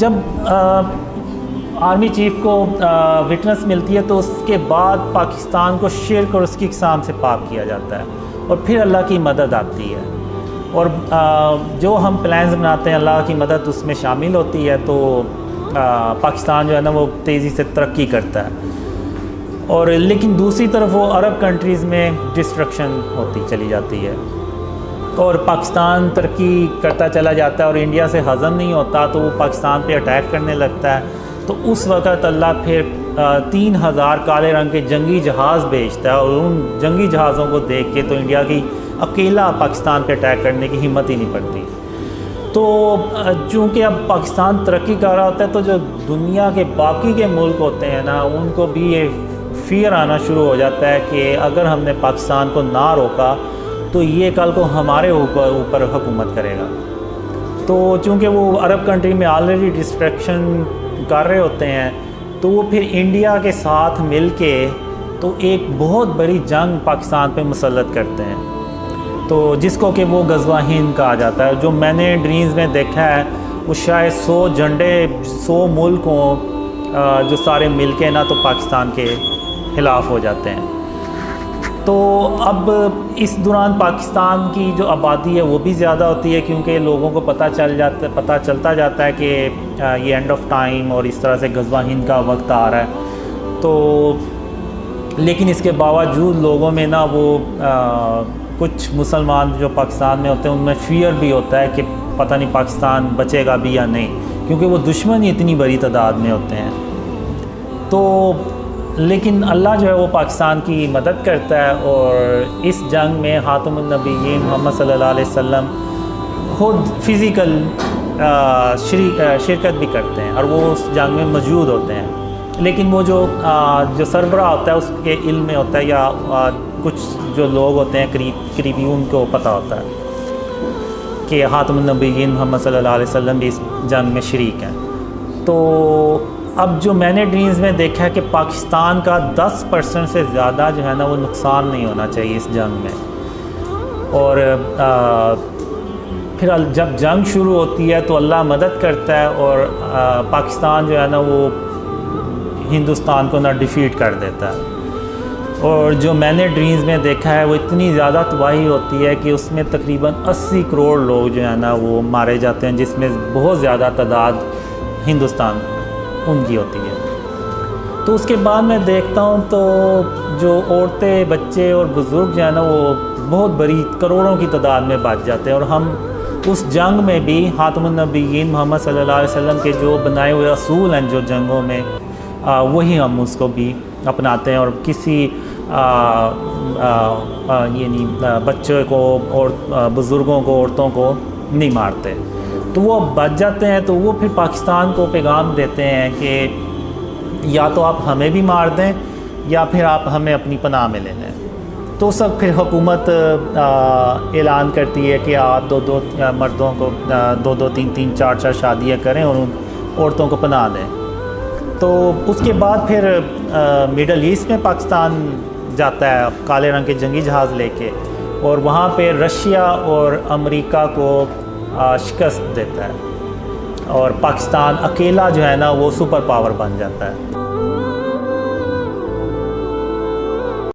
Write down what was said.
جب army chief کو witness ملتی ہے تو اس کے بعد پاکستان کو شرک اور اس کی اقسام سے پاک کیا جاتا ہے اور پھر اللہ کی مدد آتی ہے، اور جو ہم پلانز بناتے ہیں اللہ کی مدد اس میں شامل ہوتی ہے، تو پاکستان جو ہے نا وہ تیزی سے ترقی کرتا ہے، اور لیکن دوسری طرف وہ عرب کنٹریز میں ڈسٹرکشن ہوتی چلی جاتی ہے اور پاکستان ترقی کرتا چلا جاتا ہے اور انڈیا سے ہضم نہیں ہوتا تو وہ پاکستان پہ اٹیک کرنے لگتا ہے۔ تو اس وقت اللہ پھر 3000 کالے رنگ کے جنگی جہاز بھیجتا ہے، اور ان جنگی جہازوں کو دیکھ کے تو انڈیا کی اکیلا پاکستان پہ اٹیک کرنے کی ہمت ہی نہیں پڑتی۔ تو چونکہ اب پاکستان ترقی کر رہا ہوتا ہے تو جو دنیا کے باقی کے ملک ہوتے ہیں نا ان کو بھی یہ فیئر آنا شروع ہو جاتا ہے کہ اگر ہم نے پاکستان کو نہ روکا تو یہ کل کو ہمارے اوپر حکومت کرے گا۔ تو چونکہ وہ عرب کنٹری میں آلریڈی ڈسٹریکشن کر رہے ہوتے ہیں تو وہ پھر انڈیا کے ساتھ مل کے تو ایک بہت بڑی جنگ پاکستان پہ مسلط کرتے ہیں، تو جس کو کہ وہ غزوہ ہند کہا جاتا ہے۔ جو میں نے ڈرینز میں دیکھا ہے وہ شاید 100 جھنڈے 100 ملک ہوں جو سارے مل کے نا تو پاکستان کے خلاف ہو جاتے ہیں۔ تو اب اس دوران پاکستان کی جو آبادی ہے وہ بھی زیادہ ہوتی ہے کیونکہ لوگوں کو پتہ چلتا جاتا ہے کہ یہ اینڈ آف ٹائم اور اس طرح سے غزوہ ہند کا وقت آ رہا ہے۔ تو لیکن اس کے باوجود لوگوں میں نا وہ کچھ مسلمان جو پاکستان میں ہوتے ہیں ان میں فیئر بھی ہوتا ہے کہ پتہ نہیں پاکستان بچے گا بھی یا نہیں، کیونکہ وہ دشمن ہی اتنی بڑی تعداد میں ہوتے ہیں۔ تو لیکن اللہ جو ہے وہ پاکستان کی مدد کرتا ہے، اور اس جنگ میں خاتم النبیین محمد صلی اللہ علیہ وسلم خود فزیکل شرکت بھی کرتے ہیں اور وہ اس جنگ میں موجود ہوتے ہیں، لیکن وہ جو سربراہ ہوتا ہے اس کے علم میں ہوتا ہے یا کچھ جو لوگ ہوتے ہیں قریبی ان کو پتہ ہوتا ہے کہ خاتم النبیین محمد صلی اللہ علیہ وسلم بھی اس جنگ میں شریک ہیں۔ تو اب جو میں نے ڈرینز میں دیکھا ہے کہ پاکستان کا 10% سے زیادہ جو ہے نا وہ نقصان نہیں ہونا چاہیے اس جنگ میں، اور پھر جب جنگ شروع ہوتی ہے تو اللہ مدد کرتا ہے اور پاکستان جو ہے نا وہ ہندوستان کو نا ڈیفیٹ کر دیتا ہے۔ اور جو میں نے ڈرینز میں دیکھا ہے وہ اتنی زیادہ تباہی ہوتی ہے کہ اس میں تقریباً 80 کروڑ لوگ جو ہے نا وہ مارے جاتے ہیں، جس میں بہت زیادہ تعداد ہندوستان ان کی ہوتی ہے۔ تو اس کے بعد میں دیکھتا ہوں تو جو عورتیں بچے اور بزرگ جو ہیں نا وہ بہت بڑی کروڑوں کی تعداد میں بچ جاتے ہیں، اور ہم اس جنگ میں بھی خاتم النبیین محمد صلی اللہ علیہ وسلم کے جو بنائے ہوئے اصول ہیں جو جنگوں میں وہی ہم اس کو بھی اپناتے ہیں، اور کسی یعنی بچے کو اور بزرگوں کو عورتوں کو نہیں مارتے۔ تو وہ بچ جاتے ہیں تو وہ پھر پاکستان کو پیغام دیتے ہیں کہ یا تو آپ ہمیں بھی مار دیں یا پھر آپ ہمیں اپنی پناہ میں لے لیں۔ تو سب پھر حکومت اعلان کرتی ہے کہ آپ دو مردوں کو 2 3 4 شادیاں کریں اور ان عورتوں کو پناہ دیں۔ تو اس کے بعد پھر مڈل ایسٹ میں پاکستان جاتا ہے کالے رنگ کے جنگی جہاز لے کے، اور وہاں پہ رشیا اور امریکہ کو شکست دیتا ہے، اور پاکستان اکیلا جو ہے نا وہ سپر پاور بن جاتا ہے۔